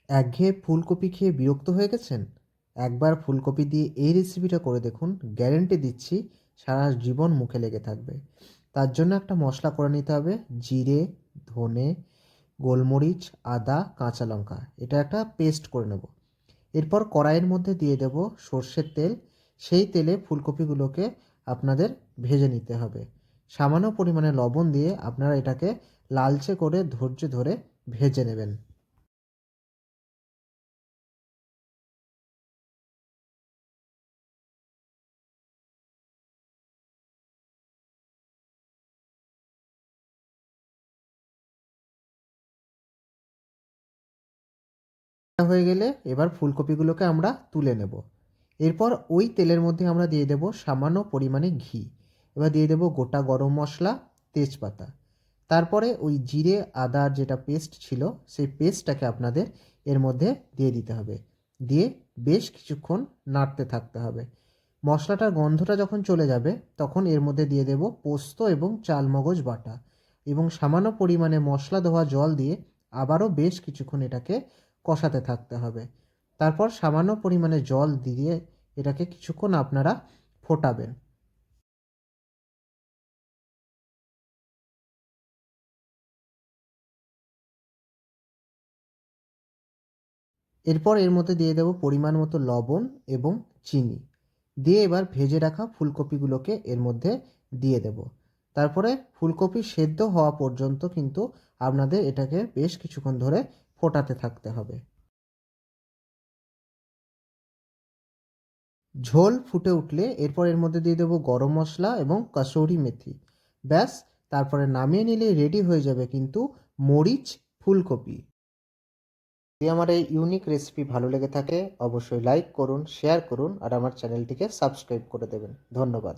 একঘেয়ে ফুলকপি খেয়ে বিরক্ত হয়ে গেছেন? একবার ফুলকপি দিয়ে এই রেসিপিটা করে দেখুন, গ্যারান্টি দিচ্ছি সারা জীবন মুখে লেগে থাকবে। তার জন্য একটা মশলা করে নিতে হবে। জিরে, ধনে, গোলমরিচ, আদা, কাঁচা লঙ্কা, এটা একটা পেস্ট করে নেব। এরপর কড়াইয়ের মধ্যে দিয়ে দেব সর্ষের তেল। সেই তেলে ফুলকপিগুলোকে আপনাদের ভেজে নিতে হবে। সামান্য পরিমাণে লবণ দিয়ে আপনারা এটাকে লালচে করে ধৈর্য ধরে ভেজে নেবেন। হয়ে গেলে এবার ফুলকপিগুলোকে আমরা তুলে নেব। এরপর ওই তেলের মধ্যে আমরা দিয়ে দেব সামান্য পরিমাণে ঘি। এবার দিয়ে দেব গোটা গরম মশলা, তেজপাতা। তারপরে ওই জিরে আদার যেটা পেস্ট ছিল সেই পেস্টটাকে আপনাদের এর মধ্যে দিয়ে দিতে হবে। দিয়ে বেশ কিছুক্ষণ নাড়তে থাকতে হবে। মশলাটার গন্ধটা যখন চলে যাবে তখন এর মধ্যে দিয়ে দেব পোস্ত এবং চালমগজ বাটা এবং সামান্য পরিমাণে মশলা ধোয়া জল দিয়ে আবারও বেশ কিছুক্ষণ এটাকে কষাতে থাকতে হবে। তারপর সামান্য পরিমাণে জল দিয়ে এটাকে কিছুক্ষণ আপনারা ফোটাবেন। এরপর এর মধ্যে দিয়ে দেব পরিমাণ মতো লবণ এবং চিনি। দিয়ে এবার ভেজে রাখা ফুলকপিগুলোকে এর মধ্যে দিয়ে দেব। তারপরে ফুলকপি সেদ্ধ হওয়া পর্যন্ত কিন্তু আপনাদের এটাকে বেশ কিছুক্ষণ ধরে ফোটাতে থাকতে হবে। ঝোল ফুটে উঠলে এরপর এর মধ্যে দিয়ে দেবো গরম মশলা এবং কাসৌরি মেথি। ব্যাস, তারপরে নামিয়ে নিলেই রেডি হয়ে যাবে কিন্তু মরিচ ফুলকপি। যদি আমার এই ইউনিক রেসিপি ভালো লেগে থাকে অবশ্যই লাইক করুন, শেয়ার করুন আর আমার চ্যানেলটিকে সাবস্ক্রাইব করে দেবেন। ধন্যবাদ।